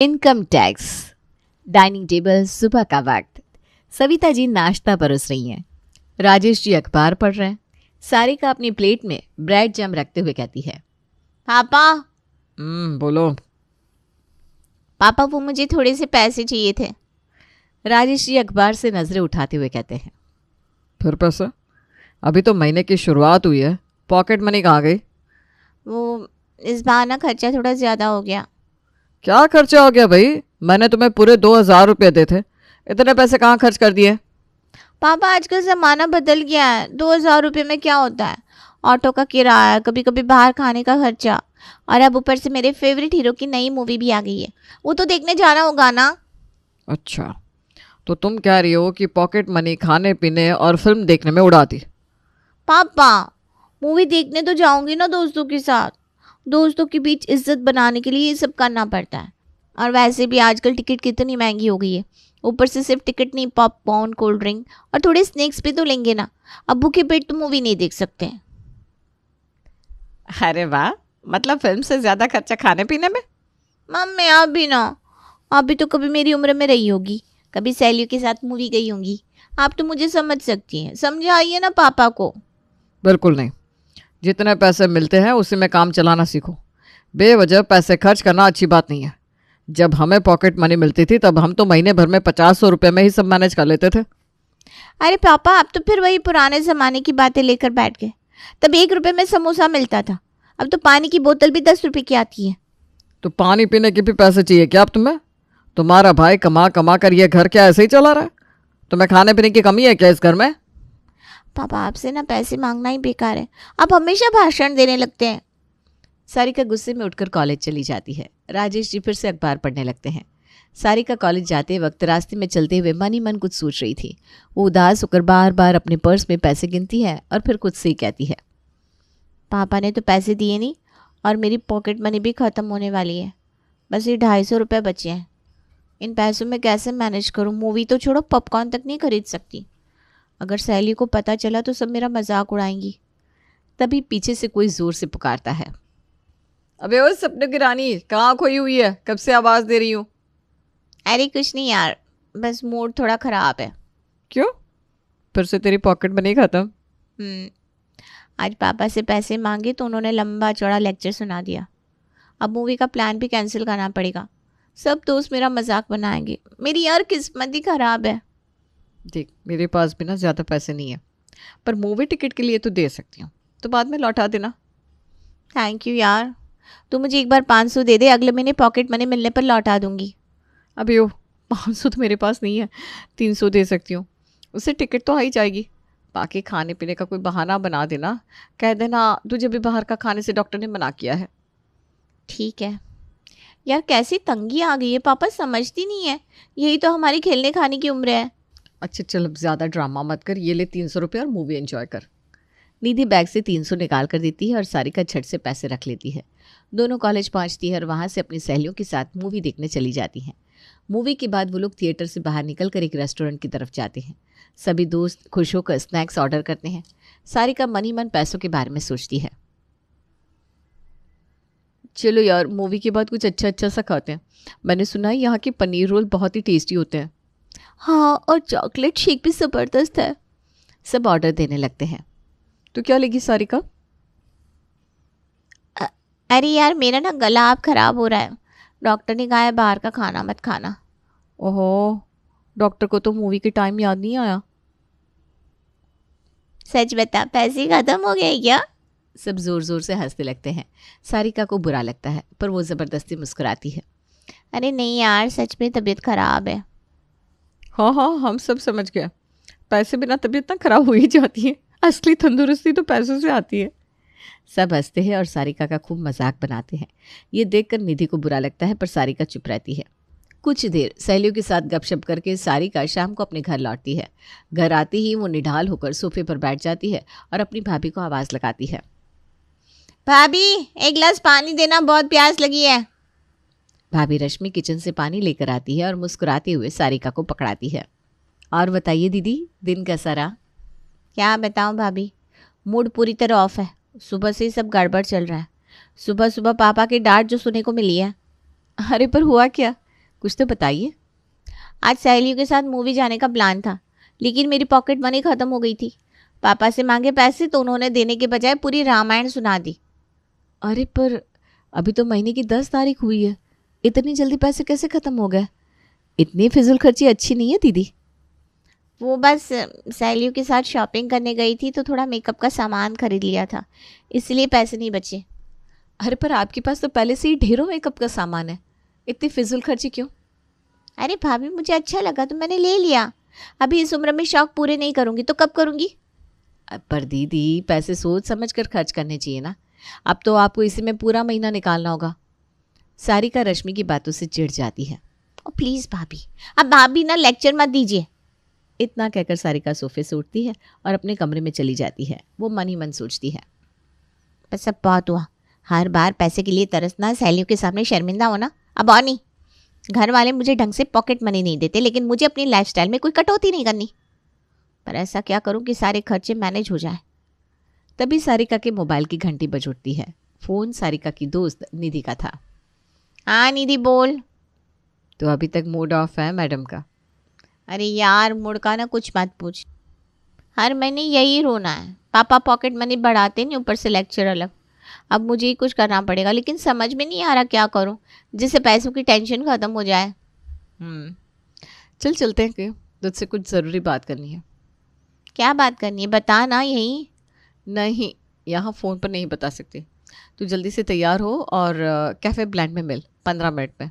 Income tax. Dining table, सुबह का वक्त। सविता जी नाश्ता परोस रही हैं। राजेश जी अखबार पढ़ रहे हैं। सारिका अपनी प्लेट में ब्रेड जैम रखते हुए कहती है, पापा बोलो। पापा वो मुझे थोड़े से पैसे चाहिए थे। राजेश जी अखबार से नजरें उठाते हुए कहते हैं, फिर पैसे? अभी तो महीने की शुरुआत हुई है, पॉकेट मनी कहाँ गई? वो इस बार ना खर्चा थोड़ा ज़्यादा हो गया। क्या खर्चा हो गया भाई? मैंने तुम्हें पूरे 2,000 रुपये दे थे, इतने पैसे कहाँ खर्च कर दिए? पापा आजकल ज़माना बदल गया है, 2,000 रुपये में क्या होता है। ऑटो का किराया, कभी कभी बाहर खाने का खर्चा, और अब ऊपर से मेरे फेवरेट हीरो की नई मूवी भी आ गई है, वो तो देखने जाना होगा ना। अच्छा, तो तुम कह रही हो कि पॉकेट मनी खाने पीने और फिल्म देखने में उड़ा दी? पापा मूवी देखने तो जाऊंगी ना दोस्तों के साथ। दोस्तों के बीच इज्जत बनाने के लिए ये सब करना पड़ता है। और वैसे भी आजकल टिकट कितनी महंगी हो गई है। ऊपर से सिर्फ टिकट नहीं, पॉपकॉर्न, कोल्ड ड्रिंक और थोड़े स्नैक्स भी तो लेंगे ना। अब भूखे पेट तो मूवी नहीं देख सकते। अरे वाह, मतलब फिल्म से ज्यादा खर्चा खाने पीने में। मम्मी आप भी ना, आप भी तो कभी मेरी उम्र में रही होगी, कभी सहेलियों के साथ मूवी गई होंगी। आप तो मुझे समझ सकती हैं, समझाइए ना पापा को। बिल्कुल नहीं। जितने पैसे मिलते हैं उसी में काम चलाना सीखो। बेवजह पैसे खर्च करना अच्छी बात नहीं है। जब हमें पॉकेट मनी मिलती थी तब हम तो महीने भर में 50-100 रुपये में ही सब मैनेज कर लेते थे। अरे पापा आप तो फिर वही पुराने ज़माने की बातें लेकर बैठ गए। तब 1 रुपये में समोसा मिलता था, अब तो पानी की बोतल भी 10 रुपये की आती है। तो पानी पीने के भी पैसे चाहिए क्या अब तुम्हें? तुम्हारा भाई कमा कमा कर ये घर क्या ऐसे ही चला रहा है? तुम्हें खाने पीने की कमी है क्या इस घर में? पापा आपसे ना पैसे मांगना ही बेकार है, आप हमेशा भाषण देने लगते हैं। सारिका गुस्से में उठकर कॉलेज चली जाती है। राजेश जी फिर से अखबार पढ़ने लगते हैं। सारिका कॉलेज जाते वक्त रास्ते में चलते हुए मन ही मन कुछ सोच रही थी। वो उदास होकर बार बार अपने पर्स में पैसे गिनती है और फिर खुद से ही कहती है, पापा ने तो पैसे दिए नहीं और मेरी पॉकेट मनी भी ख़त्म होने वाली है। बस ये 250 रुपये बचे हैं। इन पैसों में कैसे मैनेज करूँ? मूवी तो छोड़ो, पॉपकॉर्न तक नहीं खरीद सकती। अगर सहेली को पता चला तो सब मेरा मजाक उड़ाएंगी। तभी पीछे से कोई जोर से पुकारता है, अबे ओ सपने की रानी, कहाँ खोई हुई है? कब से आवाज़ दे रही हूँ। अरे कुछ नहीं यार, बस मूड थोड़ा ख़राब है। क्यों? फिर से तेरी पॉकेट मनी खत्म? आज पापा से पैसे मांगे तो उन्होंने लंबा चौड़ा लेक्चर सुना दिया। अब मूवी का प्लान भी कैंसिल करना पड़ेगा। सब दोस्त मेरा मजाक बनाएंगे। मेरी यार किस्मत ही ख़राब है। देख, मेरे पास भी ना ज़्यादा पैसे नहीं है, पर मूवी टिकट के लिए तो दे सकती हूँ, तो बाद में लौटा देना। थैंक यू यार, तू मुझे एक बार 500 दे दे, अगले महीने पॉकेट मनी मिलने पर लौटा दूंगी। अभी वो 500 तो मेरे पास नहीं है, 300 दे सकती हूँ, उससे टिकट तो आ ही जाएगी। बाकी खाने पीने का कोई बहाना बना देना, कह देना तुझे भी बाहर का खाने से डॉक्टर ने मना किया है। ठीक है यार, कैसी तंगी आ गई है, पापा समझती नहीं है। यही तो हमारी खेलने खाने की उम्र है। अच्छा चल, अब ज़्यादा ड्रामा मत कर, ये ले 300 रुपये और मूवी एंजॉय कर। निधि बैग से 300 निकाल कर देती है और सारिका झट से पैसे रख लेती है। दोनों कॉलेज पहुंचती है और वहां से अपनी सहेलियों के साथ मूवी देखने चली जाती हैं। मूवी के बाद वो लोग थिएटर से बाहर निकलकर एक रेस्टोरेंट की तरफ जाते हैं। सभी दोस्त खुश होकर स्नैक्स ऑर्डर करते हैं। सारिका मन ही मन पैसों के बारे में सोचती है। चलो यार, मूवी के बाद कुछ अच्छा अच्छा सा खाते हैं। मैंने सुना है यहाँ के पनीर रोल बहुत ही टेस्टी होते हैं। हाँ, और चॉकलेट शेक भी ज़बरदस्त है। सब ऑर्डर देने लगते हैं। तो क्या लेगी सारिका? अरे यार मेरा ना गला अब ख़राब हो रहा है। डॉक्टर ने कहा है बाहर का खाना मत खाना। ओहो, डॉक्टर को तो मूवी के टाइम याद नहीं आया। सच बता, पैसे ख़त्म हो गए क्या? सब जोर जोर से हंसने लगते हैं। सारिका को बुरा लगता है पर वो ज़बरदस्ती मुस्कुराती है। अरे नहीं यार, सच में तबीयत ख़राब है। हाँ हाँ, हम सब समझ गए। पैसे बिना तबीयत ना खराब हो ही जाती है, असली तंदुरुस्ती तो पैसों से आती है। सब हंसते हैं और सारिका का खूब मजाक बनाते हैं। ये देखकर निधि को बुरा लगता है पर सारिका चुप रहती है। कुछ देर सहेलियों के साथ गपशप करके सारिका शाम को अपने घर लौटती है। घर आते ही वो निढाल होकर सोफे पर बैठ जाती है और अपनी भाभी को आवाज़ लगाती है, भाभी एक गिलास पानी देना, बहुत प्यास लगी है। भाभी रश्मि किचन से पानी लेकर आती है और मुस्कुराते हुए सारिका को पकड़ाती है। और बताइए दीदी, दिन कैसा रहा? क्या बताऊं भाभी, मूड पूरी तरह ऑफ है। सुबह से ही सब गड़बड़ चल रहा है। सुबह सुबह पापा की डांट जो सुनने को मिली है। अरे पर हुआ क्या? कुछ तो बताइए। आज सहेलियों के साथ मूवी जाने का प्लान था, लेकिन मेरी पॉकेट मनी ख़त्म हो गई थी। पापा से मांगे पैसे तो उन्होंने देने के बजाय पूरी रामायण सुना दी। अरे पर अभी तो महीने की 10 तारीख हुई है, इतनी जल्दी पैसे कैसे ख़त्म हो गए? इतनी फिजूल खर्ची अच्छी नहीं है दीदी। वो बस सहेलियों के साथ शॉपिंग करने गई थी तो थोड़ा मेकअप का सामान खरीद लिया था, इसलिए पैसे नहीं बचे। अरे पर आपके पास तो पहले से ही ढेरों मेकअप का सामान है, इतनी फिजूल खर्ची क्यों? अरे भाभी, मुझे अच्छा लगा तो मैंने ले लिया। अभी इस उम्र में शौक पूरे नहीं करूँगी तो कब करूँगी? पर दीदी, पैसे सोच समझ कर खर्च करने चाहिए ना। अब तो आपको इसी में पूरा महीना निकालना होगा। सारिका रश्मि की बातों से चिढ़ जाती है। ओ प्लीज़ भाभी, अब भाभी ना लेक्चर मत दीजिए। इतना कहकर सारिका सोफे से उठती है और अपने कमरे में चली जाती है। वो मन ही मन सोचती है, बस सब बहुत हुआ। हर बार पैसे के लिए तरसना, सहेलियों के सामने शर्मिंदा होना, अब और नहीं। घर वाले मुझे ढंग से पॉकेट मनी नहीं देते, लेकिन मुझे अपनी लाइफस्टाइल में कोई कटौती नहीं करनी। पर ऐसा क्या करूं कि सारे खर्चे मैनेज हो जाए। तभी सारिका के मोबाइल की घंटी बज उठती है। फ़ोन सारिका की दोस्त निधि का था। हाँ निधि बोल। तो अभी तक मूड ऑफ है मैडम का। अरे यार, मूड का ना कुछ मत पूछ। हर महीने यही रोना है। पापा पॉकेट मनी बढ़ाते नहीं, ऊपर से लेक्चर अलग। अब मुझे ही कुछ करना पड़ेगा, लेकिन समझ में नहीं आ रहा क्या करूं जिससे पैसों की टेंशन ख़त्म हो जाए। चल चलते हैं कि तुझसे कुछ ज़रूरी बात करनी है। क्या बात करनी है, बता ना। यहीं? नहीं, यहाँ फ़ोन पर नहीं बता सकते। तू जल्दी से तैयार हो और कैफ़े ब्लैंड में मिल 15 मिनट में।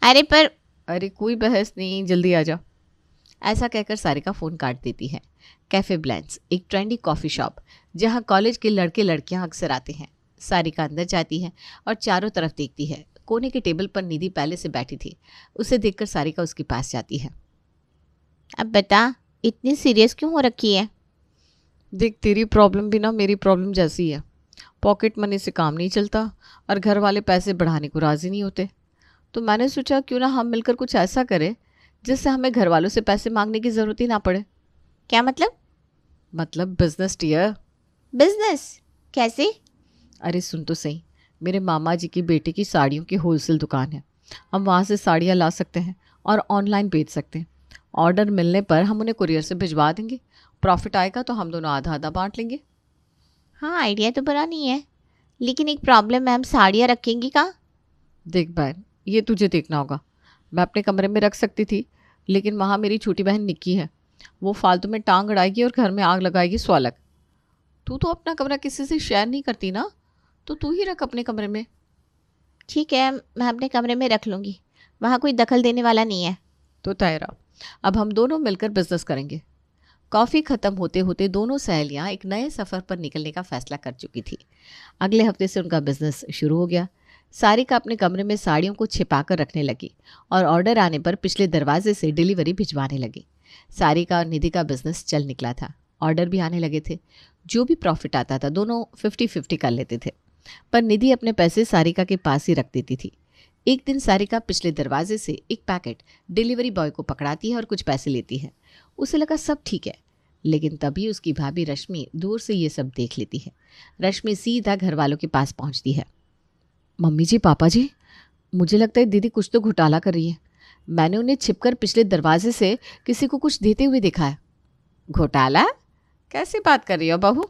अरे पर अरे कोई बहस नहीं, जल्दी आ जा। ऐसा कहकर सारिका फ़ोन काट देती है। कैफ़े ब्लैंड्स एक ट्रेंडी कॉफ़ी शॉप जहाँ कॉलेज के लड़के लड़कियाँ अक्सर आते हैं। सारिका अंदर जाती है और चारों तरफ देखती है। कोने के टेबल पर निधि पहले से बैठी थी। उसे देखकर सारिका उसके पास जाती है। अब बता, इतनी सीरियस क्यों हो रखी है? देख, तेरी प्रॉब्लम भी ना मेरी प्रॉब्लम जैसी है। पॉकेट मनी से काम नहीं चलता और घर वाले पैसे बढ़ाने को राज़ी नहीं होते। तो मैंने सोचा क्यों ना हम मिलकर कुछ ऐसा करें जिससे हमें घर वालों से पैसे मांगने की ज़रूरत ही ना पड़े। क्या मतलब? मतलब बिजनेस डियर। बिजनेस? कैसे? अरे सुन तो सही, मेरे मामा जी की बेटे की साड़ियों की होलसेल दुकान है। हम वहाँ से साड़ियाँ ला सकते हैं और ऑनलाइन बेच सकते हैं। ऑर्डर मिलने पर हम उन्हें कुरियर से भिजवा देंगे। प्रॉफिट आएगा तो हम दोनों आधा आधा बांट लेंगे। हाँ, आइडिया तो बुरा नहीं है, लेकिन एक प्रॉब्लम है, हम साड़ियाँ रखेंगी कहाँ? देख बहन, ये तुझे देखना होगा। मैं अपने कमरे में रख सकती थी, लेकिन वहाँ मेरी छोटी बहन निक्की है। वो फालतू में टांग अड़ाएगी और घर में आग लगाएगी स्वालक। तू तो अपना कमरा किसी से शेयर नहीं करती ना, तो तू ही रख अपने कमरे में। ठीक है, मैं अपने कमरे में रख लूँगी, वहाँ कोई दखल देने वाला नहीं है। तो तैरा, अब हम दोनों मिलकर बिजनेस करेंगे। कॉफ़ी ख़त्म होते होते दोनों सहेलियाँ एक नए सफ़र पर निकलने का फ़ैसला कर चुकी थी। अगले हफ्ते से उनका बिजनेस शुरू हो गया। सारिका अपने कमरे में साड़ियों को छिपा कर रखने लगी और ऑर्डर आने पर पिछले दरवाजे से डिलीवरी भिजवाने लगी। सारिका और निधि का बिजनेस चल निकला था। ऑर्डर भी आने लगे थे। जो भी प्रॉफिट आता था दोनों 50-50 कर लेते थे। पर निधि अपने पैसे सारिका के पास ही रख देती थी। एक दिन सारिका पिछले दरवाजे से एक पैकेट डिलीवरी बॉय को पकड़ाती है और कुछ पैसे लेती है। उसे लगा सब ठीक है, लेकिन तभी उसकी भाभी रश्मि दूर से ये सब देख लेती है। रश्मि सीधा घर वालों के पास पहुंचती है। मम्मी जी, पापा जी, मुझे लगता है दीदी कुछ तो घोटाला कर रही है। मैंने उन्हें छिपकर पिछले दरवाजे से किसी को कुछ देते हुए देखा है। घोटाला? कैसी बात कर रही हो बहू?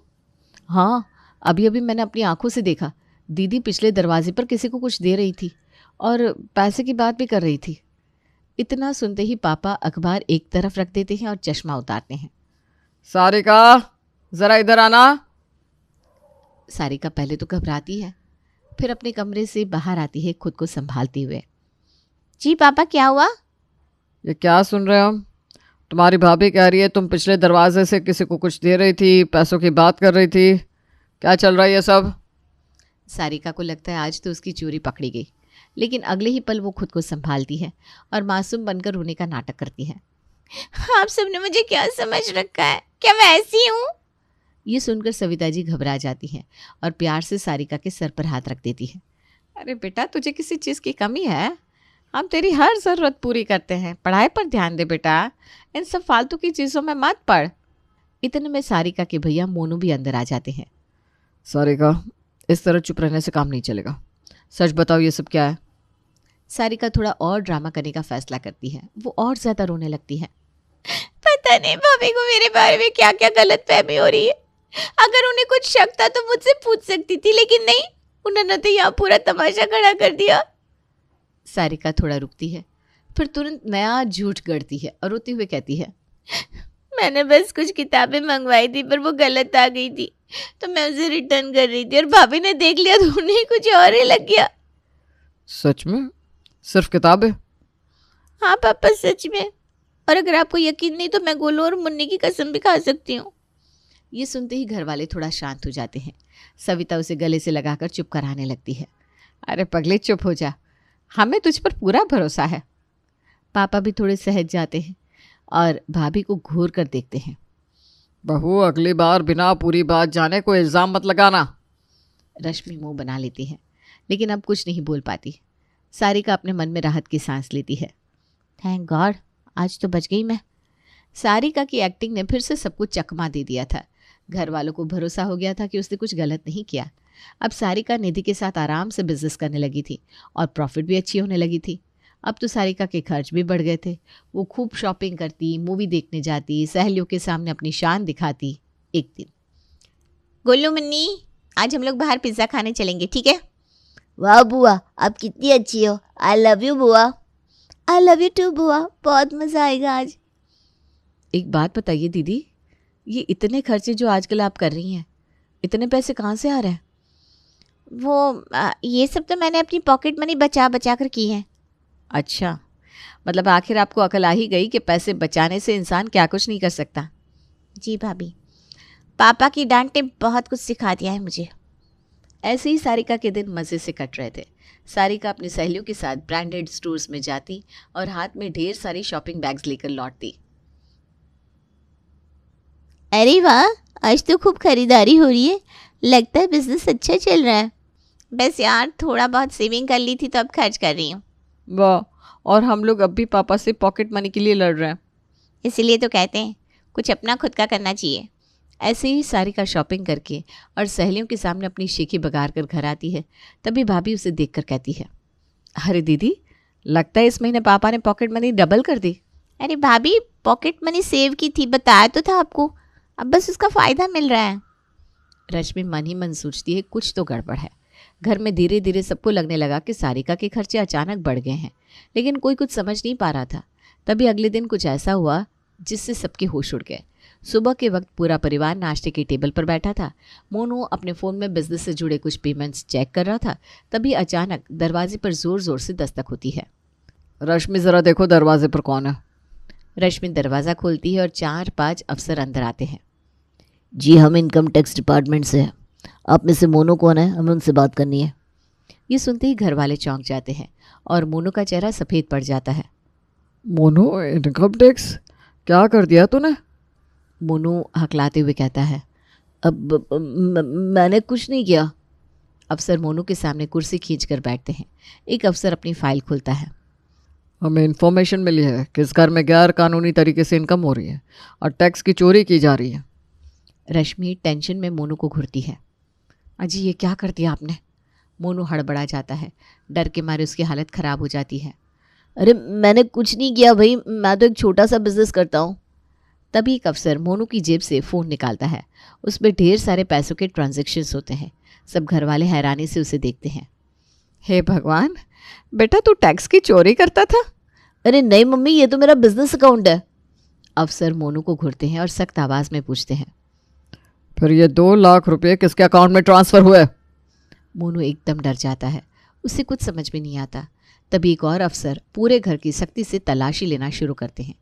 हाँ, अभी अभी मैंने अपनी आंखों से देखा। दीदी पिछले दरवाजे पर किसी को कुछ दे रही थी और पैसे की बात भी कर रही थी। इतना सुनते ही पापा अखबार एक तरफ रख देते हैं और चश्मा उतारते हैं। सारिका, ज़रा इधर आना। सारिका पहले तो घबराती है, फिर अपने कमरे से बाहर आती है खुद को संभालते हुए। जी पापा, क्या हुआ? ये क्या सुन रहे हो? तुम्हारी भाभी कह रही है तुम पिछले दरवाजे से किसी को कुछ दे रही थी, पैसों की बात कर रही थी। क्या चल रहा है ये सब? सारिका को लगता है आज तो उसकी चोरी पकड़ी गई, लेकिन अगले ही पल वो खुद को संभालती है और मासूम बनकर रोने का नाटक करती है। आप सबने मुझे क्या समझ रखा है? क्या मैं ऐसी हूँ? ये सुनकर सविता जी घबरा जाती हैं और प्यार से सारिका के सर पर हाथ रख देती है। अरे बेटा, तुझे किसी चीज़ की कमी है? हम तेरी हर ज़रूरत पूरी करते हैं। पढ़ाई पर ध्यान दे बेटा, इन सब फालतू की चीज़ों में मत पड़। इतने में सारिका के भैया मोनू भी अंदर आ जाते हैं। सारिका, इस तरह चुप रहने से काम नहीं चलेगा। सच बताओ, ये सब क्या है? सारिका थोड़ा और ड्रामा करने का फैसला करती है। वो और ज़्यादा रोने लगती है। पता नहीं भाभी को मेरे बारे में क्या क्या गलत फहमी हो रही है। अगर उन्हें कुछ शक था तो मुझसे पूछ सकती थी, लेकिन नहीं, उन्होंने तो यहाँ पूरा तमाशा खड़ा कर दिया। सारिका थोड़ा रुकती है, फिर तुरंत नया झूठ गढ़ती है और रोते हुए कहती है, मैंने बस कुछ किताबें मंगवाई थी पर वो गलत आ गई थी, तो मैं उसे रिटर्न कर रही थी और भाभी ने देख लिया तो उन्हें कुछ और ही लग गया। सच में? सिर्फ किताबें? हाँ पापा, सच में। और अगर आपको यकीन नहीं तो मैं गोलू और मुन्नी की कसम भी खा सकती हूँ। ये सुनते ही घर वाले थोड़ा शांत हो जाते हैं। सविता उसे गले से लगाकर चुप कराने लगती है। अरे पगली, चुप हो जा, हमें तुझ पर पूरा भरोसा है। पापा भी थोड़े सहज जाते हैं और भाभी को घूर कर देखते हैं। बहू, अगली बार बिना पूरी बात जाने कोई इल्ज़ाम मत लगाना। रश्मि मुंह बना लेती है, लेकिन अब कुछ नहीं बोल पाती। सारिका अपने मन में राहत की सांस लेती है। थैंक गॉड, आज तो बच गई मैं। सारिका की एक्टिंग ने फिर से सब कुछ चकमा दे दिया था। घर वालों को भरोसा हो गया था कि उसने कुछ गलत नहीं किया। अब सारिका निधि के साथ आराम से बिजनेस करने लगी थी और प्रॉफिट भी अच्छी होने लगी थी। अब तो सारिका के खर्च भी बढ़ गए थे। वो खूब शॉपिंग करती, मूवी देखने जाती, सहेलियों के सामने अपनी शान दिखाती। एक दिन, गोलू मुन्नी, आज हम लोग बाहर पिज्ज़ा खाने चलेंगे, ठीक है? वाह बुआ, आप कितनी अच्छी हो। आई लव यू बुआ। आई लव यू टू बुआ, बहुत मज़ा आएगा आज। एक बात बताइए दीदी, ये इतने खर्चे जो आजकल आप कर रही हैं, इतने पैसे कहाँ से आ रहे हैं? ये सब तो मैंने अपनी पॉकेट मनी बचा बचा कर की है। अच्छा, मतलब आखिर आपको अकल आ ही गई कि पैसे बचाने से इंसान क्या कुछ नहीं कर सकता। जी भाभी, पापा की डांट ने बहुत कुछ सिखा दिया है मुझे। ऐसे ही सारिका के दिन मज़े से कट रहे थे। सारिका अपनी सहेलियों के साथ ब्रांडेड स्टोर्स में जाती और हाथ में ढेर सारी शॉपिंग बैग्स लेकर लौटती। अरे वाह, आज तो खूब खरीदारी हो रही है। लगता है बिजनेस अच्छा चल रहा है। बस यार, थोड़ा बहुत सेविंग कर ली थी तो अब खर्च कर रही हूँ। वाह, और हम लोग अब भी पापा से पॉकेट मनी के लिए लड़ रहे हैं। इसीलिए तो कहते हैं कुछ अपना खुद का करना चाहिए। ऐसे ही सारिका शॉपिंग करके और सहेलियों के सामने अपनी शेखी बगार कर घर आती है। तभी भाभी उसे देखकर कहती है, अरे दीदी, लगता है इस महीने पापा ने पॉकेट मनी डबल कर दी। अरे भाभी, पॉकेट मनी सेव की थी, बताया तो था आपको। अब बस उसका फ़ायदा मिल रहा है। रश्मि मन ही मन सोचती है कुछ तो गड़बड़ है। घर में धीरे धीरे सबको लगने लगा कि सारिका के खर्चे अचानक बढ़ गए हैं, लेकिन कोई कुछ समझ नहीं पा रहा था। तभी अगले दिन कुछ ऐसा हुआ जिससे सबके होश उड़ गए। सुबह के वक्त पूरा परिवार नाश्ते के टेबल पर बैठा था। मोनू अपने फ़ोन में बिजनेस से जुड़े कुछ पेमेंट्स चेक कर रहा था। तभी अचानक दरवाजे पर ज़ोर ज़ोर से दस्तक होती है। रश्मि, ज़रा देखो दरवाजे पर कौन है। रश्मि दरवाज़ा खोलती है और 4-5 अफसर अंदर आते हैं। जी, हम इनकम टैक्स डिपार्टमेंट से हैं। आप में से मोनू कौन है? हमें उनसे बात करनी है। ये सुनते ही घर वाले चौंक जाते हैं और मोनू का चेहरा सफ़ेद पड़ जाता है। मोनू, इनकम टैक्स क्या कर दिया तूने? मोनू हकलाते हुए कहता है, अब मैंने कुछ नहीं किया। अफसर मोनू के सामने कुर्सी खींचकर बैठते हैं। एक अफसर अपनी फाइल खोलता है। हमें इन्फॉर्मेशन मिली है कि इस घर में गैर कानूनी तरीके से इनकम हो रही है और टैक्स की चोरी की जा रही है। रश्मि टेंशन में मोनू को घूरती है। अजी, ये क्या कर दिया आपने? मोनू हड़बड़ा जाता है। डर के मारे उसकी हालत ख़राब हो जाती है। अरे मैंने कुछ नहीं किया भाई, मैं तो एक छोटा सा बिजनेस करता हूँ। तभी एक अफसर मोनू की जेब से फ़ोन निकालता है। उसमें ढेर सारे पैसों के ट्रांजैक्शंस होते हैं। सब घर वाले हैरानी से उसे देखते हैं। हे भगवान, बेटा तू टैक्स की चोरी करता था? अरे नहीं मम्मी, ये तो मेरा बिजनेस अकाउंट है। अफसर मोनू को घूरते हैं और सख्त आवाज़ में पूछते हैं, फिर ये 2 लाख रुपए किसके अकाउंट में ट्रांसफ़र हुए? मोनू एकदम डर जाता है। उसे कुछ समझ में नहीं आता। तभी एक और अफसर पूरे घर की सख्ती से तलाशी लेना शुरू करते हैं।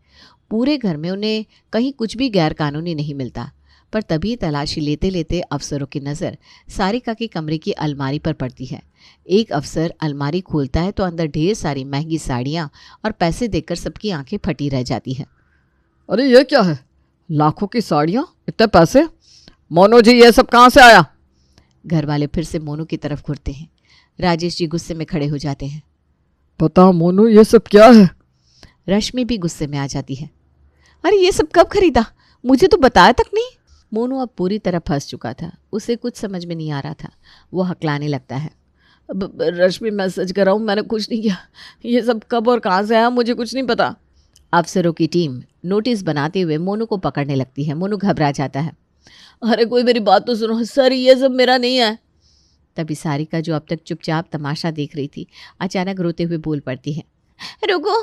पूरे घर में उन्हें कहीं कुछ भी गैर कानूनी नहीं मिलता। पर तभी तलाशी लेते लेते अफसरों की नज़र सारिका के कमरे की अलमारी पर पड़ती है। एक अफसर अलमारी खोलता है तो अंदर ढेर सारी महंगी साड़ियाँ और पैसे देखकर सबकी आंखें फटी रह जाती हैं। अरे ये क्या है? लाखों की साड़ियाँ, इतने पैसे? मोनू जी, ये सब कहाँ से आया? घर वाले फिर से मोनू की तरफ घुरते हैं। राजेश जी गुस्से में खड़े हो जाते हैं। पता मोनू, ये सब क्या है? रश्मि भी गुस्से में आ जाती है। अरे ये सब कब खरीदा? मुझे तो बताया तक नहीं। मोनू अब पूरी तरह फंस चुका था। उसे कुछ समझ में नहीं आ रहा था। वो हकलाने लगता है। रश्मि मैं सच कर रहा हूँ, मैंने कुछ नहीं किया। ये सब कब और कहाँ से आया मुझे कुछ नहीं पता। अफसरों की टीम नोटिस बनाते हुए मोनू को पकड़ने लगती है। मोनू घबरा जाता है। अरे कोई मेरी बात तो सुनो सर, ये सब मेरा नहीं है। तभी सारिका, जो अब तक चुपचाप तमाशा देख रही थी, अचानक रोते हुए बोल पड़ती है। रुको,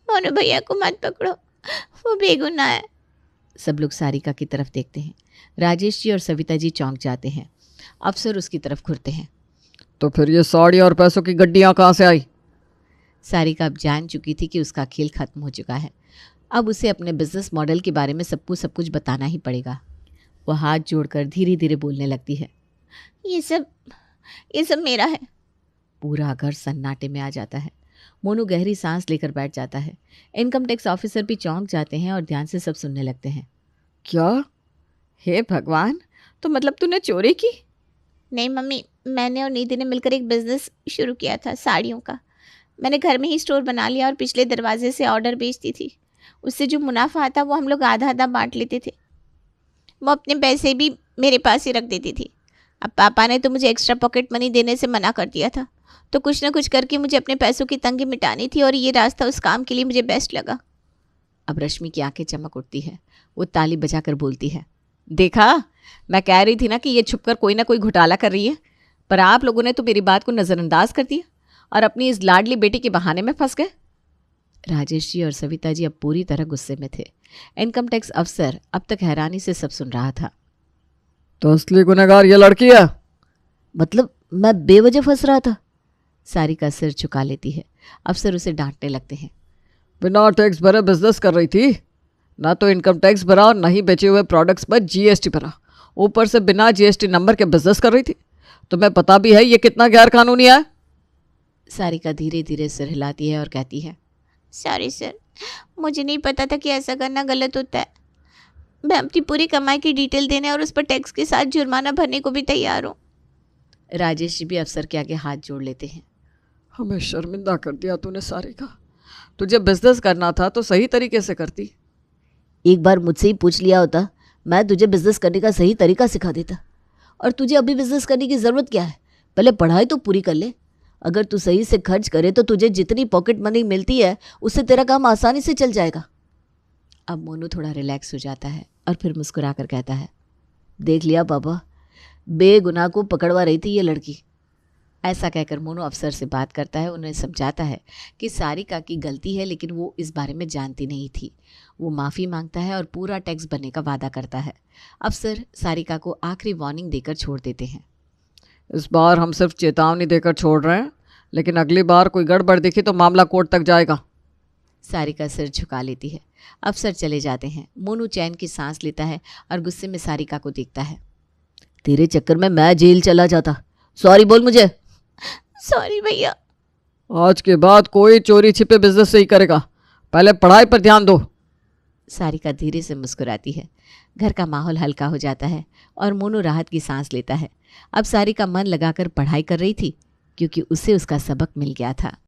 मोनू भैया को मत पकड़ो, वो बेगुनाह है। सब लोग सारिका की तरफ देखते हैं। राजेश जी और सविता जी चौंक जाते हैं। अफसर उसकी तरफ घुरते हैं। तो फिर ये साड़ी और पैसों की गड्डियाँ कहाँ से आई? सारिका अब जान चुकी थी कि उसका खेल खत्म हो चुका है। अब उसे अपने बिजनेस मॉडल के बारे में सबको सब कुछ बताना ही पड़ेगा। वह हाथ जोड़कर धीरे धीरे बोलने लगती है। ये सब मेरा है। पूरा घर सन्नाटे में आ जाता है। मोनू गहरी सांस लेकर बैठ जाता है। इनकम टैक्स ऑफिसर भी चौंक जाते हैं और ध्यान से सब सुनने लगते हैं। क्या? हे भगवान, तो मतलब तूने चोरी की? नहीं मम्मी, मैंने और निधि ने मिलकर एक बिजनेस शुरू किया था साड़ियों का। मैंने घर में ही स्टोर बना लिया और पिछले दरवाजे से ऑर्डर बेचती थी। उससे जो मुनाफा आता वो हम लोग आधा आधा बांट लेते थे। वो अपने पैसे भी मेरे पास ही रख देती थी। अब पापा ने तो मुझे एक्स्ट्रा पॉकेट मनी देने से मना कर दिया था, तो कुछ ना कुछ करके मुझे अपने पैसों की तंगी मिटानी थी और ये रास्ता उस काम के लिए मुझे बेस्ट लगा। अब रश्मि की आंखें चमक उठती है। वो ताली बजाकर बोलती है। देखा, मैं कह रही थी ना कि ये छुपकर कोई ना कोई घोटाला कर रही है, पर आप लोगों ने तो मेरी बात को नज़रअंदाज कर दिया और अपनी इस लाडली बेटी के बहाने में फंस गए। राजेश जी और सविता जी अब पूरी तरह गुस्से में थे। इनकम टैक्स अफसर अब तक हैरानी से सब सुन रहा था। तो असली गुनहगार ये लड़की है? मतलब मैं बेवजह फंस रहा था? सारिका सिर झुका लेती है। अफसर उसे डांटने लगते हैं। बिना टैक्स भरे बिजनेस कर रही थी, ना तो इनकम टैक्स भरा और ना ही बेचे हुए प्रोडक्ट्स पर जीएसटी भरा, ऊपर से बिना जीएसटी नंबर के बिजनेस कर रही थी। तुम्हें पता भी है ये कितना गैर कानूनी है? सारिका धीरे धीरे सिर हिलाती है और कहती है। सॉरी सर, मुझे नहीं पता था कि ऐसा करना गलत होता है। मैं अपनी पूरी कमाई की डिटेल देने और उस पर टैक्स के साथ जुर्माना भरने को भी तैयार हूँ। राजेश जी भी अफसर के आगे हाथ जोड़ लेते हैं। हमें शर्मिंदा कर दिया तूने सारिका। तुझे बिजनेस करना था तो सही तरीके से करती। एक बार मुझसे ही पूछ लिया होता, मैं तुझे बिजनेस करने का सही तरीका सिखा देता। और तुझे अभी बिजनेस करने की ज़रूरत क्या है? पहले पढ़ाई तो पूरी कर ले। अगर तू सही से खर्च करे तो तुझे जितनी पॉकेट मनी मिलती है उससे तेरा काम आसानी से चल जाएगा। अब मोनू थोड़ा रिलैक्स हो जाता है और फिर मुस्कुरा कर कहता है। देख लिया पापा, बेगुनाह को पकड़वा रही थी ये लड़की। ऐसा कहकर मोनू अफसर से बात करता है। उन्हें समझाता है कि सारिका की गलती है, लेकिन वो इस बारे में जानती नहीं थी। वो माफ़ी मांगता है और पूरा टैक्स भरने का वादा करता है। अफसर सारिका को आखिरी वार्निंग देकर छोड़ देते हैं। इस बार हम सिर्फ चेतावनी देकर छोड़ रहे हैं, लेकिन अगली बार कोई गड़बड़ दिखी तो मामला कोर्ट तक जाएगा। सारिका सिर झुका लेती है। अफसर चले जाते हैं। मोनू चैन की सांस लेता है और गुस्से में सारिका को देखता है। तेरे चक्कर में मैं जेल चला जाता। सॉरी बोल मुझे। सॉरी भैया। आज के बाद कोई चोरी छिपे बिजनेस से ही करेगा। पहले पढ़ाई पर ध्यान दो। सारिका धीरे से मुस्कुराती है। घर का माहौल हल्का हो जाता है और मोनू राहत की सांस लेता है। अब सारिका मन लगाकर पढ़ाई कर रही थी, क्योंकि उसे उसका सबक मिल गया था।